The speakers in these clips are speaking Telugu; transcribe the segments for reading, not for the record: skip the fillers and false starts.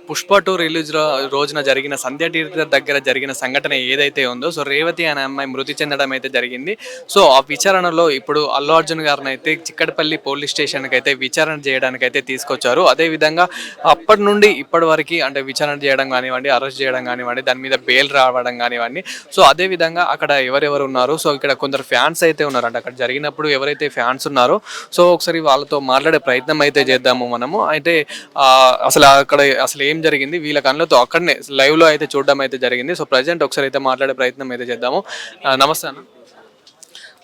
పుష్ప 2 రిలీజ్ రోజున జరిగిన సంధ్య థియేటర్ దగ్గర జరిగిన సంఘటన ఏదైతే ఉందో, సో రేవతి అనే అమ్మాయి మృతి చెందడం అయితే జరిగింది. సో ఆ విచారణలో ఇప్పుడు అల్లు అర్జున్ గారినైతే చిక్కడపల్లి పోలీస్ స్టేషన్‌కైతే విచారణ చేయడానికైతే తీసుకొచ్చారు. అదే విధంగా అప్పటి నుండి ఇప్పటి వరకి అంటే విచారణ చేయడం గానివ్వండి, అరెస్ట్ చేయడం గానివ్వండి, దాని మీద బెయిల్ రావడం గానివ్వండి. సో అదే విధంగా అక్కడ ఎవరెవరు ఉన్నారు, సో ఇక్కడ కొందరు ఫ్యాన్స్ అయితే ఉన్నారంట. అక్కడ జరిగినప్పుడు ఎవరైతే ఫ్యాన్స్ ఉన్నారో, సో ఒకసారి వాళ్ళతో మాట్లాడే ప్రయత్నం అయితే చేద్దాము మనము. అయితే అసలు అక్కడ అసలు ఏం జరిగింది వీళ్ళ కళ్ళతో అక్కడనే లైవ్‌లో అయితే చూడడం అయితే జరిగింది. సో ప్రెజెంట్ ఒకసారి అయితే మాట్లాడే ప్రయత్నం అయితే చేద్దాము. నమస్తే అన్న.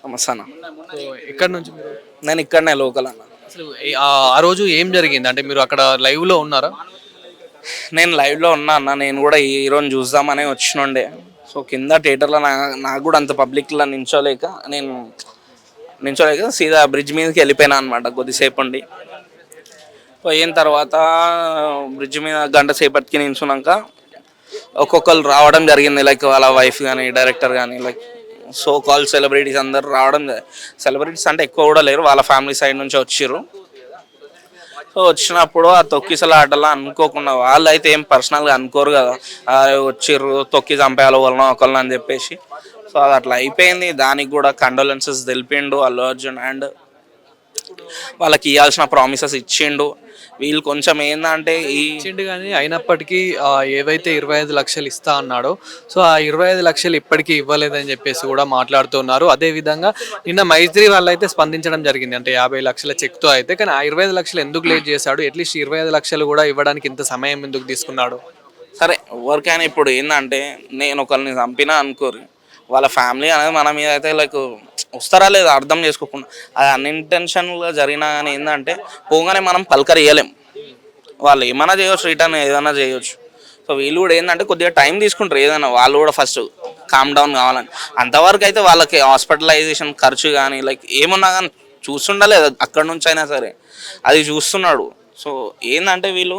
నమస్తే అన్న. సో ఎక్కడి నుంచి మీరు? నేను ఇక్కడనే లోకల్ అన్న. అసలు ఆ రోజు ఏం జరిగింది? అంటే మీరు అక్కడ లైవ్‌లో ఉన్నారా? నేను లైవ్లో ఉన్నా అన్న. నేను కూడా హీరోని చూద్దామని వచ్చినుండే. సో కింద థియేటర్లో నాకు కూడా అంత పబ్లిక్లో నించోలేక సీదా బ్రిడ్జ్ మీదకి వెళ్ళిపోయినా అనమాట కొద్దిసేపు ఉండి. పోయిన తర్వాత బ్రిడ్జ్ మీద గంట సేపటికి నించున్నాక ఒక్కొక్కరు రావడం జరిగింది. లైక్ వాళ్ళ వైఫ్ కానీ డైరెక్టర్ కానీ లైక్ సో కాల్ సెలబ్రిటీస్ అందరు రావడం. సెలబ్రిటీస్ అంటే ఎక్కువ కూడా లేరు, వాళ్ళ ఫ్యామిలీ సైడ్ నుంచి వచ్చిర్రు. సో వచ్చినప్పుడు ఆ తొక్కిసలాటలో అనుకోకుండా వాళ్ళు అయితే ఏం పర్సనల్గా అనుకోరు కదా, వచ్చిర్రు తొక్కి చంపేయాలి ఒకళ్ళని అని చెప్పేసి. సో అది అట్లా అయిపోయింది. దానికి కూడా కండోలెన్సెస్ తెలిపిండు అల్లు అర్జున్. అండ్ వాళ్ళకి ఇవ్వాల్సిన ప్రామిసెస్ ఇచ్చిండు. వీళ్ళు కొంచెం ఏంటంటే ఇచ్చిండు కానీ అయినప్పటికీ ఏవైతే 25 లక్షలు ఇస్తా అన్నాడో, సో ఆ 25 లక్షలు ఇప్పటికీ ఇవ్వలేదని చెప్పేసి కూడా మాట్లాడుతున్నారు. అదేవిధంగా నిన్న మైత్రి వాళ్ళు అయితే స్పందించడం జరిగింది. అంటే 50 లక్షల చెక్తో అయితే, కానీ ఆ 25 లక్షలు ఎందుకు లేట్ చేశాడు, అట్లీస్ట్ 25 లక్షలు కూడా ఇవ్వడానికి ఇంత సమయం ఎందుకు తీసుకున్నాడు? సరే ఎవరికైనా ఇప్పుడు ఏంటంటే నేను ఒకరిని చంపినా అనుకోరు, వాళ్ళ ఫ్యామిలీ అనేది మన మీద అయితే లైక్ వస్తారా లేదా అర్థం చేసుకోకుండా అది అన్ఇంటెన్షనల్గా జరిగినా కానీ ఏంటంటే పోగానే మనం పలకరియలేం. వాళ్ళు ఏమైనా చేయవచ్చు, రిటర్న్ ఏదైనా చేయవచ్చు. సో వీళ్ళు కూడా ఏంటంటే కొద్దిగా టైం తీసుకుంటారు ఏదైనా, వాళ్ళు కూడా ఫస్ట్ కామ్ డౌన్ కావాలని. అంతవరకు అయితే వాళ్ళకి హాస్పిటలైజేషన్ ఖర్చు కానీ లైక్ ఏమున్నా కానీ చూస్తుండలేదు అక్కడ నుంచి అయినా సరే, అది చూస్తున్నాడు. సో ఏంటంటే వీళ్ళు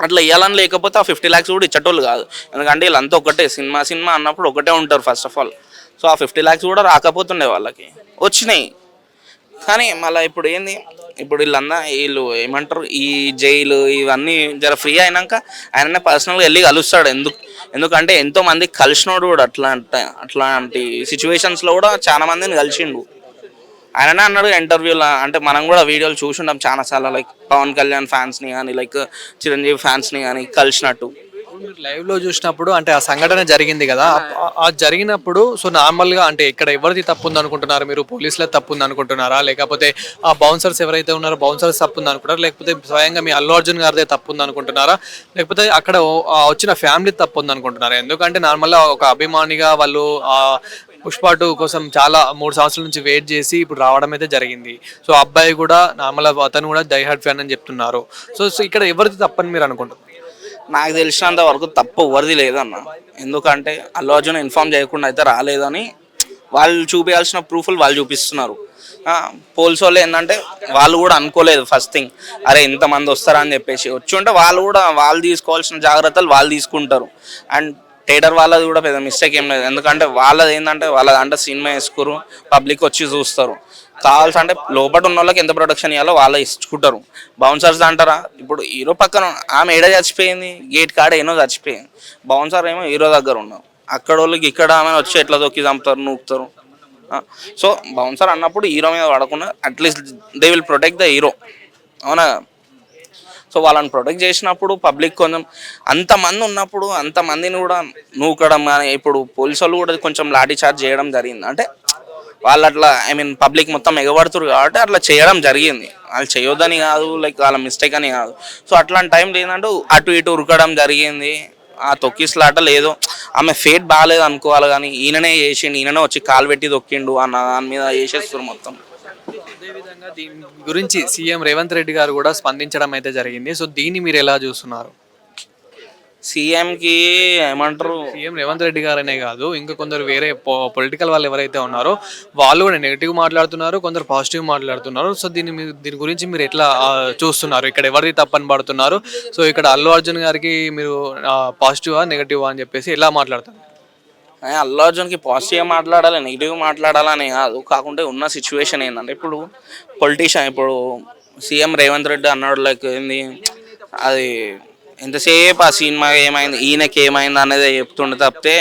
అట్లా ఇవ్వాలని లేకపోతే ఆ 50 lakhs కూడా ఇచ్చేటోళ్ళు కాదు. ఎందుకంటే వీళ్ళంతా ఒకటే సినిమా అన్నప్పుడు ఒకటే ఉంటారు ఫస్ట్ ఆఫ్ ఆల్. సో ఆ 50 lakhs కూడా రాకపోతుండే, వాళ్ళకి వచ్చినాయి. కానీ మళ్ళీ ఇప్పుడు ఏంది, ఇప్పుడు వీళ్ళు ఏమంటారు, ఈ జైలు ఇవన్నీ జర ఫ్రీ అయినాక ఆయననే పర్సనల్గా వెళ్ళి కలుస్తాడు. ఎందుకంటే ఎంతోమంది కలిసినోడు కూడా అట్లాంటి సిచ్యువేషన్స్లో కూడా చాలా మందిని కలిసిండు. ఆయననే అన్నాడు ఇంటర్వ్యూలో, అంటే మనం కూడా వీడియోలు చూసుంటాం చాలాసార్లు, లైక్ పవన్ కళ్యాణ్ ఫ్యాన్స్ని కానీ లైక్ చిరంజీవి ఫ్యాన్స్ని కానీ కలిసినట్టు. లైవ్లో చూసినప్పుడు అంటే ఆ సంఘటన జరిగింది కదా, ఆ జరిగినప్పుడు సో నార్మల్గా అంటే ఇక్కడ ఎవరిది తప్పు ఉంది అనుకుంటున్నారు మీరు? పోలీసుల తప్పు ఉంది అనుకుంటున్నారా, లేకపోతే ఆ బౌన్సర్స్ ఎవరైతే ఉన్నారో బౌన్సర్స్ తప్పు ఉంది అనుకుంటారా, లేకపోతే స్వయంగా మీ అల్లు అర్జున్ గారిదే తప్పు ఉంది అనుకుంటున్నారా, లేకపోతే అక్కడ వచ్చిన ఫ్యామిలీ తప్పు ఉంది అనుకుంటున్నారా? ఎందుకంటే నార్మల్గా ఒక అభిమానిగా వాళ్ళు పుష్ప 2 కోసం చాలా 3 సంవత్సరాల నుంచి వెయిట్ చేసి ఇప్పుడు రావడం అయితే జరిగింది. సో అబ్బాయి కూడా నార్మల్ అతను కూడా డై హార్డ్ ఫ్యాన్ అని చెప్తున్నారు. సో ఇక్కడ ఎవరిది తప్పని మీరు అనుకుంటున్నారు? నాకు తెలిసినంత వరకు తప్పు ఎవరిది లేదన్న. ఎందుకంటే అల్లు అర్జున్ ఇన్ఫామ్ చేయకుండా అయితే రాలేదని వాళ్ళు చూపించాల్సిన ప్రూఫ్లు వాళ్ళు చూపిస్తున్నారు. పోలీసు వాళ్ళు ఏంటంటే వాళ్ళు కూడా అనుకోలేదు ఫస్ట్ థింగ్, అరే ఇంతమంది వస్తారా అని చెప్పేసి. వచ్చి ఉంటే వాళ్ళు తీసుకోవాల్సిన జాగ్రత్తలు వాళ్ళు తీసుకుంటారు. అండ్ థియేటర్ వాళ్ళది కూడా పెద్ద మిస్టేక్ ఏం లేదు. ఎందుకంటే వాళ్ళది ఏంటంటే వాళ్ళదంటే సినిమా వేసుకోరు, పబ్లిక్ వచ్చి చూస్తారు. కావాల్సి అంటే లోపల ఉన్న వాళ్ళకి ఎంత ప్రొటెక్షన్ ఇవ్వాలో వాళ్ళు ఇచ్చుకుంటారు. బౌన్సర్స్ అంటారా, ఇప్పుడు హీరో పక్కన ఆమె ఏడ చచ్చిపోయింది, గేట్ కాడ ఏనో చచ్చిపోయింది, బౌన్సర్ ఏమో హీరో దగ్గర ఉన్నారు. అక్కడ వాళ్ళకి ఇక్కడ ఆమె వచ్చి ఎట్లా తొక్కి చంపుతారు, నూకుతారు. సో బౌన్సర్ అన్నప్పుడు హీరో మీద పడకుండా at least they will protect the hero, అవునా? సో వాళ్ళని ప్రొటెక్ట్ చేసినప్పుడు పబ్లిక్ కొంచెం అంతమంది ఉన్నప్పుడు అంతమందిని కూడా నూకడం కానీ, ఇప్పుడు పోలీసు వాళ్ళు కూడా కొంచెం లాఠీ చార్జ్ చేయడం జరిగింది. అంటే వాళ్ళు అట్లా పబ్లిక్ మొత్తం ఎగబడుతురు కాబట్టి అట్లా చేయడం జరిగింది. వాళ్ళు చేయొద్దని కాదు, లైక్ వాళ్ళ మిస్టేక్ అని కాదు. సో అట్లాంటి టైంలో ఏంటంటే అటు ఇటు ఉరకడం జరిగింది. ఆ తొక్కిసలాట లేదో ఆమె ఫేట్ బాగాలేదు అనుకోవాలి, కానీ ఈయననే వచ్చి కాలు పెట్టి తొక్కిండు అన్న దాని మీద వేసేస్తారు మొత్తం. అదేవిధంగా దీని గురించి సీఎం రేవంత్ రెడ్డి గారు కూడా స్పందించడం అయితే జరిగింది. సో దీన్ని మీరు ఎలా చూస్తున్నారు? సీఎంకి ఏమంటారు, సీఎం రేవంత్ రెడ్డి గారనే కాదు, ఇంకా కొందరు వేరే పొలిటికల్ వాళ్ళు ఎవరైతే ఉన్నారో వాళ్ళు కూడా నెగిటివ్ మాట్లాడుతున్నారు, కొందరు పాజిటివ్ మాట్లాడుతున్నారు. సో దీని గురించి మీరు ఎట్లా చూస్తున్నారు? ఇక్కడ ఎవరిది తప్పని పడుతున్నారు? సో ఇక్కడ అల్లు అర్జున్ గారికి మీరు పాజిటివా నెగిటివా అని చెప్పేసి ఎలా మాట్లాడతారు? అల్లు అర్జున్కి పాజిటివ్గా మాట్లాడాలి, నెగిటివ్గా మాట్లాడాలని కాదు. కాకుంటే ఉన్న సిచ్యువేషన్ ఏంటంటే ఇప్పుడు పొలిటీషియన్, ఇప్పుడు సీఎం రేవంత్ రెడ్డి అన్నాడు లైక్ ఏంది అది ఎంతసేపు ఆ సినిమా ఏమైంది ఈయనకి ఏమైంది అనేది చెప్తుండే తప్పితే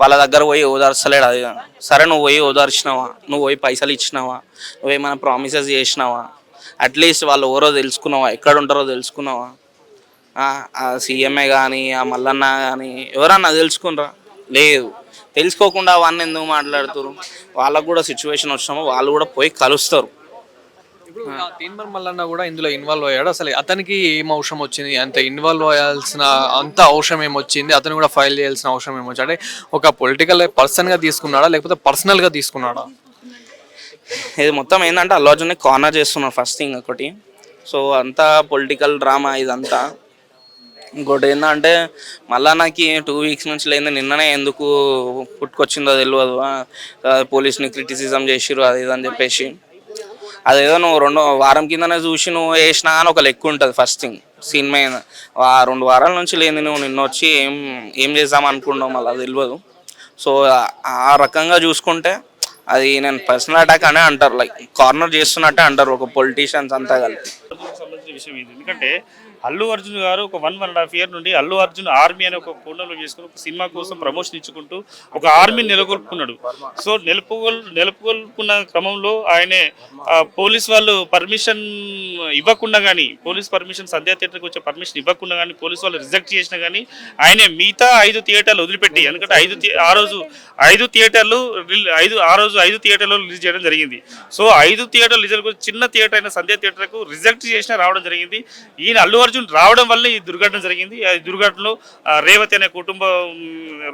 వాళ్ళ దగ్గర పోయి ఓదార్చలేడు. అది సరే నువ్వు పోయి ఓదార్చినావా, నువ్వు పోయి పైసలు ఇచ్చినావా, నువ్వేమైనా ప్రామిసెస్ చేసినావా, అట్లీస్ట్ వాళ్ళు ఎవరో తెలుసుకున్నావా, ఎక్కడ ఉంటారో తెలుసుకున్నావా? ఆ సీఎంఏ కానీ ఆ మల్లన్న కానీ ఎవరన్నా తెలుసుకున్నారా? లేదు. తెలుసుకోకుండా అవన్నీ ఎందుకు మాట్లాడుతారు? వాళ్ళకు కూడా సిచ్యువేషన్ వచ్చినామో వాళ్ళు కూడా పోయి కలుస్తారు. ఇప్పుడు తీన్మార్ మల్లన్న కూడా ఇందులో ఇన్వాల్వ్ అయ్యాడు. అసలు అతనికి ఏం అవసరం వచ్చింది, అంత ఇన్వాల్వ్ అయ్యాల్సిన అంత అవసరం ఏమొచ్చింది, అతను కూడా ఫైల్ చేయాల్సిన అవసరం ఏమొచ్చింది? అంటే ఒక పొలిటికల్ పర్సన్గా తీసుకున్నాడా లేకపోతే పర్సనల్గా తీసుకున్నాడా? ఇది మొత్తం ఏంటంటే అల్లు అర్జున్ని కార్నర్ చేస్తున్నారు ఫస్ట్ థింగ్ ఒకటి. సో అంతా పొలిటికల్ డ్రామా ఇదంతా. ఇంకోటి ఏంటంటే మళ్ళా నాకు 2 వీక్స్ నుంచి లేదు, నిన్ననే ఎందుకు పుట్టుకొచ్చిందో తెలియదు. పోలీస్ని క్రిటిసిజం చేసిర్రు అది ఇది అని చెప్పేసి. అదేదో నువ్వు 2 వారం కిందనే చూసి నువ్వు వేసినా అని ఒక లెక్క ఉంటుంది ఫస్ట్ థింగ్. సినిమా 2 వారాల నుంచి లేని నువ్వు నిన్న వచ్చి ఏం చేద్దాం అనుకున్నావు మళ్ళీ తెలియదు. సో ఆ రకంగా చూసుకుంటే అది నేను పర్సనల్ అటాక్ అనే అంటారు, లైక్ కార్నర్ చేస్తున్నట్టే అంటారు ఒక పొలిటీషియన్స్ అంతా కలిపి. సంబంధించిన విషయం ఇది. ఎందుకంటే అల్లు అర్జున్ గారు ఒక 1.5 ఇయర్ నుండి అల్లు అర్జున్ ఆర్మీ అనే ఒక కోణంలో చేసుకుని ఒక సినిమా కోసం ప్రమోషన్ ఇచ్చుకుంటూ ఒక ఆర్మీని నెలకొల్పుకున్నాడు. సో నెలకొల్పుకున్న క్రమంలో ఆయనే పోలీస్ వాళ్ళు పర్మిషన్ ఇవ్వకుండా కానీ, పోలీస్ పర్మిషన్ సంధ్యా థియేటర్కి వచ్చే పర్మిషన్ ఇవ్వకుండా కానీ, పోలీస్ వాళ్ళు రిజెక్ట్ చేసినా కానీ ఆయనే మిగతా 5 థియేటర్లు వదిలిపెట్టి, ఎందుకంటే 5 థియేటర్లు రిలీజ్ చేయడం జరిగింది. సో 5 థియేటర్లు రిలీజ్ చిన్న థియేటర్ అయిన సంధ్యా థియేటర్కు రిజెక్ట్ చేసినా రావడం జరిగింది. ఈయన అల్లు అర్జున్ రావడం వల్ల ఈ దుర్ఘటన జరిగింది. ఈ దుర్ఘటనలో రేవతి అనే కుటుంబం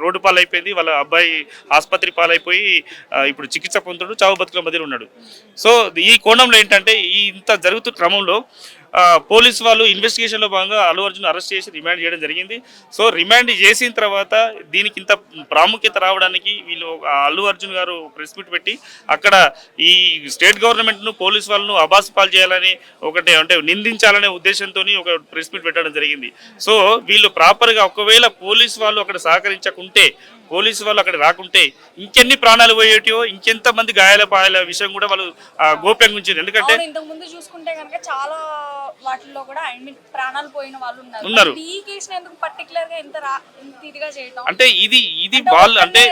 రోడ్డు పాలైపోయింది. వాళ్ళ అబ్బాయి ఆసుపత్రి పాలైపోయి ఇప్పుడు చికిత్స పొందుతాడు, చావు బతుకుల మధ్యలో ఉన్నాడు. సో ఈ కోణంలో ఏంటంటే ఇంత జరుగుతున్న క్రమంలో పోలీసు వాళ్ళు ఇన్వెస్టిగేషన్లో భాగంగా అల్లు అర్జున్ అరెస్ట్ చేసి రిమాండ్ చేయడం జరిగింది. సో రిమాండ్ చేసిన తర్వాత దీనికి ఇంత ప్రాముఖ్యత రావడానికి వీళ్ళు అల్లు అర్జున్ గారు ప్రెస్ మీట్ పెట్టి అక్కడ ఈ స్టేట్ గవర్నమెంట్ను పోలీసు వాళ్ళను అబాస్పాలు చేయాలని అంటే నిందించాలనే ఉద్దేశంతో ఒక ప్రెస్ మీట్ పెట్టడం జరిగింది. సో వీళ్ళు ప్రాపర్గా ఒకవేళ పోలీసు వాళ్ళు అక్కడ సహకరించకుంటే, పోలీసు వాళ్ళు అక్కడ రాకుంటే ఇంకెన్ని ప్రాణాలు పోయేటివో, ఇంకెంత మంది గాయాల విషయం కూడా వాళ్ళు గోప్యంగా ఉంచారు. ఎందుకంటే ఇంతకు ముందు చూసుకుంటే కనుక చాలా వాటిల్లో కూడా ప్రాణాలు పోయిన వాళ్ళు ఉన్నారు. ఈ కేసు ఎందుకు పర్టికులర్ గా ఇంత ఇదిగా చేయడం అంటే ఇది వాళ్ళు అంటే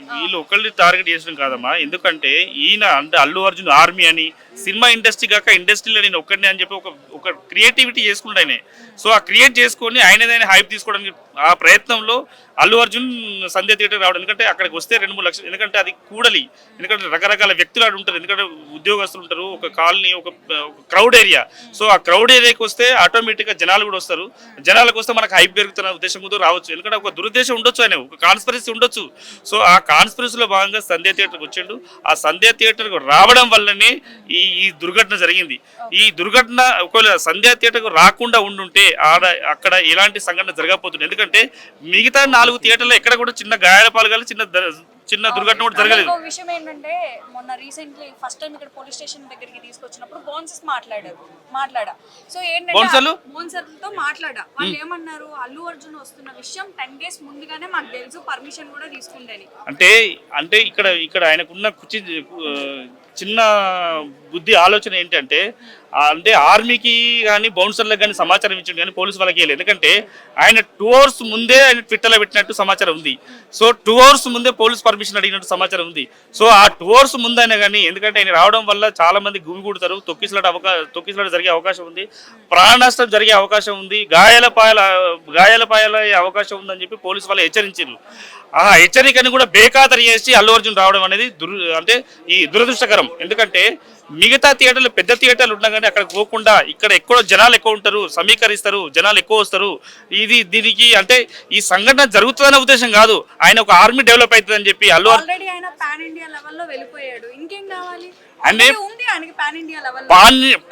వీళ్ళు ఒకళ్ళని టార్గెట్ చేసడం కాదమ్మా. ఎందుకంటే ఈయన అంటే అల్లు అర్జున్ ఆర్మీ అని సినిమా ఇండస్ట్రీ కాక ఇండస్ట్రీలో నేను ఒక్కడిని అని చెప్పి ఒక క్రియేటివిటీ చేసుకుంటా ఆయనే. సో ఆ క్రియేట్ చేసుకొని ఆయనదైనా హైప్ తీసుకోవడానికి ఆ ప్రయత్నంలో అల్లు అర్జున్ సంధ్య థియేటర్ రావడం. ఎందుకంటే అక్కడికి వస్తే 2-3 లక్షలు, ఎందుకంటే అది కూడలి, ఎందుకంటే రకరకాల వ్యక్తులు ఆడు ఉంటారు, ఎందుకంటే ఉద్యోగస్తులు ఉంటారు, ఒక కాలనీ, ఒక క్రౌడ్ ఏరియా. సో ఆ క్రౌడ్ ఏరియాకి వస్తే ఆటోమేటిక్గా జనాలు కూడా వస్తారు. జనాలకు వస్తే మనకు హైప్ పెరుగుతున్న ఉద్దేశంతో రావచ్చు. ఎందుకంటే ఒక దురుద్దేశం ఉండొచ్చు, ఆయన ఒక కాన్స్పిరసీ ఉండొచ్చు. సో ఆ కాన్స్పిరసీలో భాగంగా సంధ్య థియేటర్కి వచ్చిండు. ఆ సంధ్య థియేటర్కి రావడం వల్లనే ఈ దుర్ఘటన జరిగింది. ఈ దుర్ఘటన ఒకవేళ సంధ్య థియేటర్కు రాకుండా ఉండుంటే అక్కడ ఎలాంటి సంఘటన జరగకపోతుంది. ఎందుకంటే మిగతా 4 థియేటర్లో ఎక్కడ కూడా చిన్న గాయాల పాలు కానీ చిన్న దుర్ఘటన కూడా జరగలేదు. విషయం ఏంటంటే మొన్న రీసెంట్లీ ఫస్ట్ టైం ఇక్కడ పోలీస్ స్టేషన్ దగ్గరికి తీసుకొచ్చినప్పుడు బోన్సెస్ మాట్లాడా. సో ఏంటంటే బోన్సర్తో మాట్లాడా. వాళ్ళు ఏమన్నారు, అల్లు అర్జున్ వస్తున్న విషయం 10 days ముందుగానే మాకు తెలుసు, పర్మిషన్ కూడా తీసుకుంటేని. అంటే ఇక్కడ ఆయనకున్న చిన్న బుద్ధి ఆలోచన ఏంటంటే, అంటే ఆర్మీకి కానీ బౌన్సర్లకు కానీ సమాచారం ఇచ్చిండు కానీ పోలీసు వాళ్ళకి వెళ్ళలేదు. ఎందుకంటే ఆయన 2 hours ముందే ఆయన ట్విట్టర్లో పెట్టినట్టు సమాచారం ఉంది. సో 2 hours ముందే పోలీస్ పర్మిషన్ అడిగినట్టు సమాచారం ఉంది. సో ఆ 2 hours ముందైనా కానీ, ఎందుకంటే ఆయన రావడం వల్ల చాలా మంది గుమిగూడతారు, తొక్కిసలాట జరిగే అవకాశం ఉంది, ప్రాణ నష్టం జరిగే అవకాశం ఉంది, గాయాల పాయాల అవకాశం ఉందని చెప్పి పోలీసు వాళ్ళు హెచ్చరించారు. ఆ హెచ్చరికని కూడా బేఖాతరు చేసి అల్లు అర్జున్ రావడం అనేది అంటే ఈ దురదృష్టకరం. ఎందుకంటే మిగతా థియేటర్లు, పెద్ద థియేటర్లు ఉన్నా కానీ అక్కడ పోకుండా ఇక్కడ ఎక్కువ జనాలు ఎక్కువ ఉంటారు, సమీకరిస్తారు, జనాలు ఎక్కువ వస్తారు. దీనికి అంటే ఈ సంఘటన జరుగుతుందనే ఉద్దేశం కాదు, ఆయన ఒక ఆర్మీ డెవలప్ అవుతుందని చెప్పి ఆల్రెడీ ఆయన పాన్ ఇండియా లెవెల్లో వెళ్ళిపోయాడు, ఇంకేం కావాలి? అంటే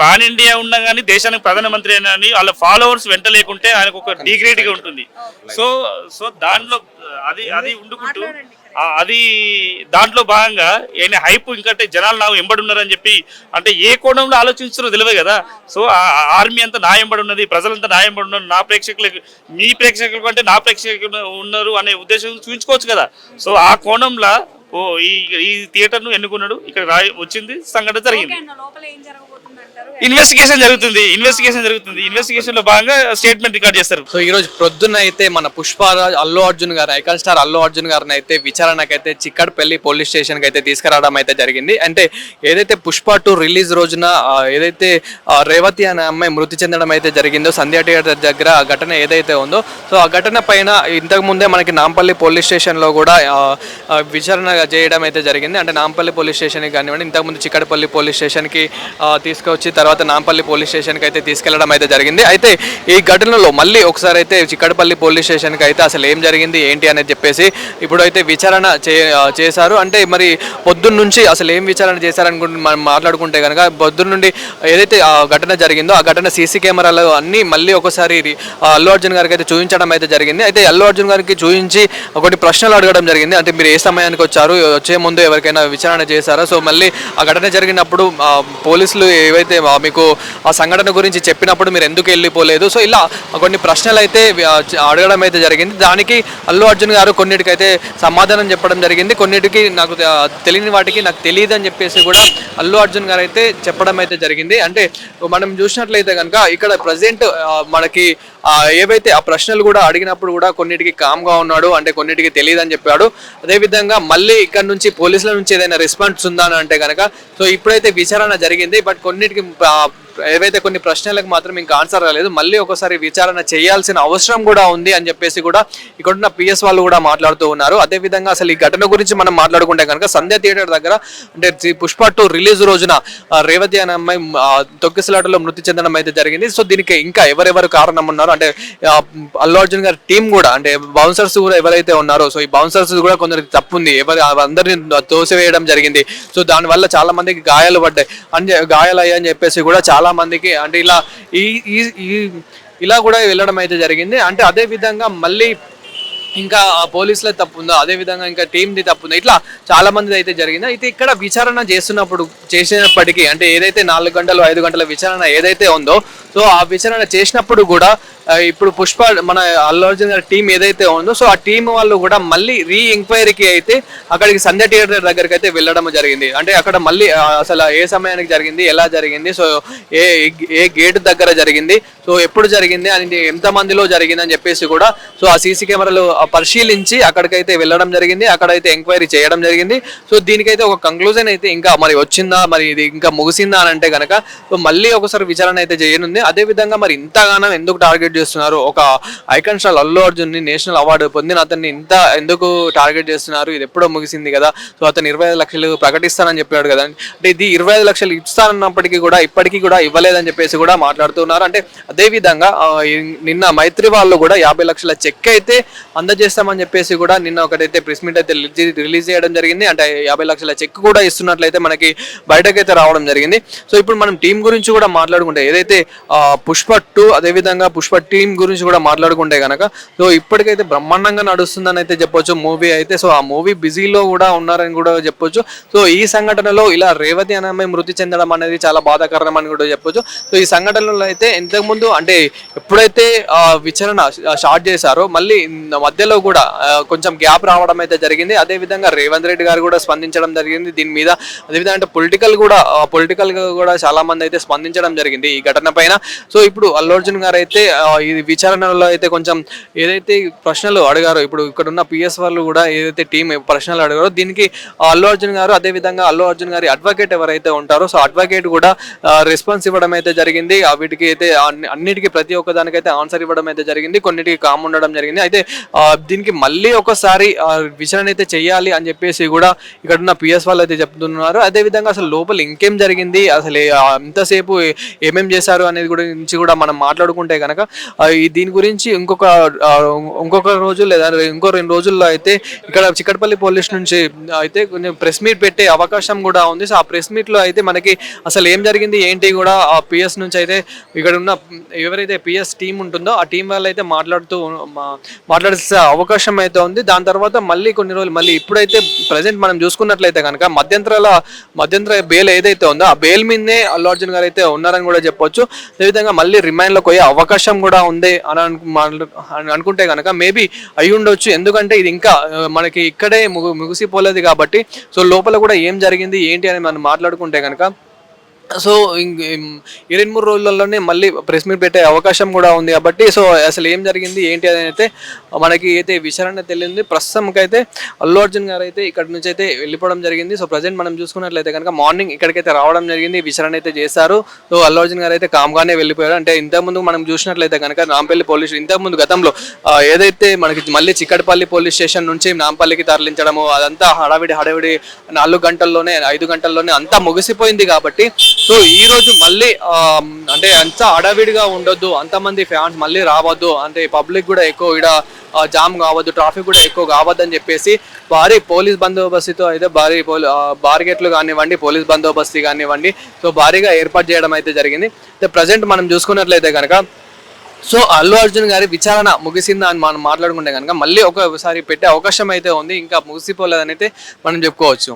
పాన్ ఇండియా ఉన్నా కానీ దేశానికి ప్రధానమంత్రి అని వాళ్ళ ఫాలోవర్స్ వెంట లేకుంటే ఆయనకు ఒక డిగ్రేడ్గా ఉంటుంది. సో దాంట్లో అది ఉండుకుంటూ అది దాంట్లో భాగంగా ఆయన హైప్ ఇంకంటే జనాలు నాకు ఎంబడున్నారని చెప్పి, అంటే ఏ కోణంలో ఆలోచించారో తెలియదు కదా. సో ఆ ఆర్మీ అంతా నా ఎంబడి ఉన్నది, ప్రజలంతా నా ఎంబడి ఉన్నారు, నా ప్రేక్షకులకు మీ ప్రేక్షకుల కంటే నా ప్రేక్షకులు ఉన్నారు అనే ఉద్దేశం చూపించుకోవచ్చు కదా. సో ఆ కోణంలో ఈ థియేటర్ను ఎన్నుకున్నాడు, ఇక్కడ వచ్చింది, సంఘటన జరిగింది. ఇన్వెస్టిగేషన్ లో భాగంగా స్టేట్మెంట్ రికార్డ్ చేస్తారు. సో ఈ రోజు ప్రొద్దున అయితే మన పుష్పరాజ్ అల్లు అర్జున్ గారు ఐకాన్ స్టార్ అల్లు అర్జున్ గారిని అయితే విచారణకైతే చిక్కడపల్లి పోలీస్ స్టేషన్ కి అయితే తీసుకురావడం అయితే జరిగింది. అంటే ఏదైతే పుష్ప 2 రిలీజ్ రోజున ఏదైతే రేవతి అనే అమ్మాయి మృతి చెందడం అయితే జరిగిందో సంధ్యా థియేటర్ దగ్గర ఆ ఘటన ఏదైతే ఉందో, సో ఆ ఘటన పైన ఇంతకు ముందే మనకి నాంపల్లి పోలీస్ స్టేషన్ లో కూడా విచారణ చేయడం అయితే జరిగింది. అంటే నాంపల్లి పోలీస్ స్టేషన్కి కానివ్వండి, ఇంతకుముందు చిక్కడపల్లి పోలీస్ స్టేషన్కి తీసుకొచ్చి తర్వాత నాంపల్లి పోలీస్ స్టేషన్కి అయితే తీసుకెళ్లడం అయితే జరిగింది. అయితే ఈ ఘటనలో మళ్ళీ ఒకసారి అయితే చిక్కడపల్లి పోలీస్ స్టేషన్కి అయితే అసలు ఏం జరిగింది ఏంటి అనేది చెప్పేసి ఇప్పుడైతే విచారణ చేశారు. అంటే మరి పొద్దున్న నుంచి అసలు ఏం విచారణ చేశారనుకుంటే మనం మాట్లాడుకుంటే కనుక పొద్దున్న నుండి ఏదైతే ఆ ఘటన జరిగిందో ఆ ఘటన సీసీ కెమెరాలు అన్నీ మళ్ళీ ఒకసారి అల్లు అర్జున్ గారికి అయితే చూపించడం అయితే జరిగింది. అయితే అల్లు అర్జున్ గారికి చూపించి ఒకటి ప్రశ్నలు అడగడం జరిగింది. అంటే మీరు ఏ సమయానికి వచ్చారు, వచ్చే ముందు ఎవరికైనా విచారణ చేశారా, సో మళ్ళీ ఆ ఘటన జరిగినప్పుడు పోలీసులు ఏవైతే మీకు ఆ సంఘటన గురించి చెప్పినప్పుడు మీరు ఎందుకు వెళ్ళిపోలేదు, సో ఇలా కొన్ని ప్రశ్నలు అయితే అడగడం అయితే జరిగింది. దానికి అల్లు అర్జున్ గారు కొన్నిటికైతే సమాధానం చెప్పడం జరిగింది, కొన్నిటికి నాకు తెలియని వాటికి నాకు తెలియదు అని చెప్పేసి కూడా అల్లు అర్జున్ గారు అయితే చెప్పడం అయితే జరిగింది. అంటే మనం చూసినట్లయితే కనుక ఇక్కడ ప్రజెంట్ మనకి ఏవైతే ఆ ప్రశ్నలు కూడా అడిగినప్పుడు కూడా కొన్నిటికి కామ్గా ఉన్నాడు, అంటే కొన్నిటికి తెలియదు అని చెప్పాడు. అదేవిధంగా మళ్ళీ ఇక్కడ నుంచి పోలీసుల నుంచి ఏదైనా రెస్పాన్స్ ఉందా అని అంటే కనుక సో ఇప్పుడైతే విచారణ జరిగింది, బట్ కొన్నిటికి ఏవైతే కొన్ని ప్రశ్నలకు మాత్రం ఇంకా ఆన్సర్ రాలేదు, మళ్ళీ ఒకసారి విచారణ చేయాల్సిన అవసరం కూడా ఉంది అని చెప్పేసి కూడా ఇక్కడున్న పిఎస్ వాళ్ళు కూడా మాట్లాడుతూ ఉన్నారు. అదేవిధంగా అసలు ఈ ఘటన గురించి మనం మాట్లాడుకుంటే కనుక సంధ్యా థియేటర్ దగ్గర అంటే పుష్ప 2 రిలీజ్ రోజున రేవతి అనే అమ్మాయి తొక్కిసలాటలో మృతి చెందడం అయితే జరిగింది. సో దీనికి ఇంకా ఎవరెవరు కారణం ఉన్నారు అంటే అల్లు అర్జున్ గారి టీం కూడా అంటే బౌన్సర్స్ కూడా ఎవరైతే ఉన్నారో సో ఈ బౌన్సర్స్ కూడా కొందరికి తప్పు ఉంది, అందరిని తోసివేయడం జరిగింది. సో దానివల్ల చాలా మందికి గాయాలు పడ్డాయి గాయాలయ్యాయి అని చెప్పేసి కూడా చాలా మందికి అంటే ఇలా కూడా వెళ్ళడం అయితే జరిగింది. అంటే అదే విధంగా మళ్ళీ ఇంకా పోలీసుల తప్పు ఉందో, అదేవిధంగా ఇంకా టీంది తప్పు ఉందో, ఇట్లా చాలా మంది అయితే జరిగింది. అయితే ఇక్కడ విచారణ చేసినప్పటికీ అంటే ఏదైతే 4 గంటలు 5 గంటల విచారణ ఏదైతే ఉందో సో ఆ విచారణ చేసినప్పుడు కూడా ఇప్పుడు పుష్ప మన అల్లు అర్జున్ గారి టీం ఏదైతే ఉందో సో ఆ టీం వాళ్ళు కూడా మళ్ళీ ఎంక్వైరీకి అయితే అక్కడికి సంధ్యా థియేటర్ దగ్గరికి అయితే వెళ్ళడం జరిగింది. అంటే అక్కడ మళ్ళీ అసలు ఏ సమయానికి జరిగింది, ఎలా జరిగింది, సో ఏ గేట్ దగ్గర జరిగింది, సో ఎప్పుడు జరిగింది అని ఎంతమందిలో జరిగింది అని చెప్పేసి కూడా సో ఆ సీసీ కెమెరాలు పరిశీలించి అక్కడికైతే వెళ్ళడం జరిగింది, అక్కడైతే ఎంక్వైరీ చేయడం జరిగింది. సో దీనికైతే ఒక కంక్లూజన్ అయితే ఇంకా మరి వచ్చిందా, మరి ఇది ఇంకా ముగిసిందా అని అంటే కనుక సో మళ్ళీ ఒకసారి విచారణ అయితే చేయనుంది. అదేవిధంగా మరి ఇంతగానో ఎందుకు టార్గెట్ చేస్తున్నారు, ఒక ఐకాన్ స్టార్ అల్లు అర్జున్ ని నేషనల్ అవార్డు పొందిన అతన్ని ఇంత ఎందుకు టార్గెట్ చేస్తున్నారు, ఇది ఎప్పుడో ముగిసింది కదా, సో అతను 25 లక్షలు ప్రకటిస్తానని చెప్పాడు కదా, అంటే ఇది 25 లక్షలు ఇస్తానన్నప్పటికీ కూడా ఇప్పటికీ కూడా ఇవ్వలేదని చెప్పేసి కూడా మాట్లాడుతున్నారు. అంటే అదేవిధంగా నిన్న మైత్రి వాళ్ళు కూడా 50 లక్షల చెక్ అయితే అందజేస్తామని చెప్పేసి కూడా నిన్న ఒకటైతే ప్రెస్ మీట్ అయితే రిలీజ్ చేయడం జరిగింది. అంటే 50 లక్షల చెక్ కూడా ఇస్తున్నట్లయితే మనకి బయటకైతే రావడం జరిగింది. సో ఇప్పుడు మనం టీం గురించి కూడా మాట్లాడుకుంటే ఏదైతే పుష్ప 2 అదేవిధంగా పుష్ప టీం గురించి కూడా మాట్లాడుకుంటే కనుక సో ఇప్పటికైతే బ్రహ్మాండంగా నడుస్తుందని అయితే చెప్పొచ్చు మూవీ అయితే. సో ఆ మూవీ బిజీలో కూడా ఉన్నారని కూడా చెప్పొచ్చు. సో ఈ సంఘటనలో ఇలా రేవతి అనే అమ్మాయి మృతి చెందడం అనేది చాలా బాధాకరం అని కూడా చెప్పొచ్చు. సో ఈ సంఘటనలో అయితే ఇంతకుముందు అంటే ఎప్పుడైతే విచారణ స్టార్ట్ చేశారో మళ్ళీ మధ్యలో కూడా కొంచెం గ్యాప్ రావడం అయితే జరిగింది. అదేవిధంగా రేవంత్ రెడ్డి గారు కూడా స్పందించడం జరిగింది దీని మీద. అదేవిధంగా అంటే పొలిటికల్ గా కూడా చాలా మంది అయితే స్పందించడం జరిగింది ఈ ఘటన పైన. సో ఇప్పుడు అల్లు అర్జున్ గారు అయితే ఈ విచారణలో అయితే కొంచెం ఏదైతే ప్రశ్నలు అడిగారో ఇప్పుడు ఇక్కడ ఉన్న పిఎస్ వాళ్ళు కూడా ఏదైతే టీం ప్రశ్నలు అడిగారో దీనికి అల్లు అర్జున్ గారు అదేవిధంగా అల్లు అర్జున్ గారి అడ్వకేట్ ఎవరైతే ఉంటారో సో అడ్వకేట్ కూడా రెస్పాన్స్ ఇవ్వడం అయితే జరిగింది. వీటికి అయితే అన్నిటికీ ప్రతి ఒక్కదానికైతే ఆన్సర్ ఇవ్వడం అయితే జరిగింది, కొన్నిటికి కామ్ ఉండడం జరిగింది. అయితే దీనికి మళ్ళీ ఒకసారి విచారణ అయితే చెయ్యాలి అని చెప్పేసి కూడా ఇక్కడ ఉన్న పిఎస్ వాళ్ళు అయితే చెప్తున్నారు. అదేవిధంగా అసలు లోపల ఇంకేం జరిగింది, అసలు ఎంతసేపు ఏమేం చేశారు అనేది గురించి కూడా మనం మాట్లాడుకుంటే కనుక దీని గురించి ఇంకొక రోజు లేదా ఇంకో 2 రోజుల్లో అయితే ఇక్కడ చిక్కడపల్లి పోలీస్ నుంచి అయితే కొంచెం ప్రెస్ మీట్ పెట్టే అవకాశం కూడా ఉంది. సో ఆ ప్రెస్ మీట్ లో అయితే మనకి అసలు ఏం జరిగింది ఏంటి కూడా ఆ పిఎస్ నుంచి అయితే ఇక్కడ ఉన్న ఎవరైతే పిఎస్ టీం ఉంటుందో ఆ టీం వాళ్ళు అయితే మాట్లాడే అవకాశం అయితే ఉంది. దాని తర్వాత మళ్ళీ కొన్ని రోజులు మళ్ళీ ఇప్పుడైతే ప్రజెంట్ మనం చూసుకున్నట్లయితే కనుక మధ్యంతర బెయిల్ ఏదైతే ఉందో ఆ బెయిల్ మీదనే అల్లు అర్జున్ గారు అయితే ఉన్నారని కూడా చెప్పొచ్చు. అదేవిధంగా మళ్ళీ రిమైండ్ లోకి పోయే అవకాశం కూడా ఉంది అని అనుకుంటే కనుక మేబీ అయి ఉండొచ్చు. ఎందుకంటే ఇది ఇంకా మనకి ఇక్కడే ముగిసిపోలేదు కాబట్టి సో లోపల కూడా ఏం జరిగింది ఏంటి అని మనం మాట్లాడుకుంటే కనుక సో ఈ 2-3 రోజులలోనే మళ్ళీ ప్రెస్ మీట్ పెట్టే అవకాశం కూడా ఉంది కాబట్టి సో అసలు ఏం జరిగింది ఏంటి అని అయితే మనకి అయితే విచారణ తెలియంది. ప్రస్తుతంకి అయితే అల్లు అర్జున్ గారు అయితే ఇక్కడ నుంచి అయితే వెళ్ళిపోవడం జరిగింది. సో ప్రజెంట్ మనం చూసుకున్నట్లయితే కనుక మార్నింగ్ ఇక్కడికైతే రావడం జరిగింది, విచారణ అయితే చేశారు. సో అల్లు అర్జున్ గారు అయితే కామ్గానే వెళ్ళిపోయారు. అంటే ఇంతకుముందు మనం చూసినట్లయితే కనుక నాంపల్లి పోలీస్ ఇంతకుముందు గతంలో ఏదైతే మనకి మళ్ళీ చిక్కడపల్లి పోలీస్ స్టేషన్ నుంచి నాంపల్లికి తరలించడము అదంతా హడావిడి 4 గంటల్లోనే 5 గంటల్లోనే అంతా ముగిసిపోయింది కాబట్టి సో ఈ రోజు మళ్ళీ అంటే అంత హడావిడిగా ఉండొద్దు, అంతమంది ఫ్యాన్స్ మళ్ళీ రావద్దు, అంటే పబ్లిక్ కూడా ఎక్కువ ఇక్కడ జామ్ కావద్దు, ట్రాఫిక్ కూడా ఎక్కువ కావద్దు అని చెప్పేసి భారీ పోలీస్ బందోబస్తుతో అయితే బార్గేట్లు కానివ్వండి, పోలీస్ బందోబస్తు కానివ్వండి, సో భారీగా ఏర్పాటు చేయడం అయితే జరిగింది. అయితే ప్రజెంట్ మనం చూసుకున్నట్లయితే కనుక సో అల్లు అర్జున్ గారి విచారణ ముగిసిందా అని మనం మాట్లాడుకుంటే కనుక మళ్ళీ ఒకసారి పెట్టే అవకాశం అయితే ఉంది, ఇంకా ముగిసిపోలేదని అయితే మనం చెప్పుకోవచ్చు.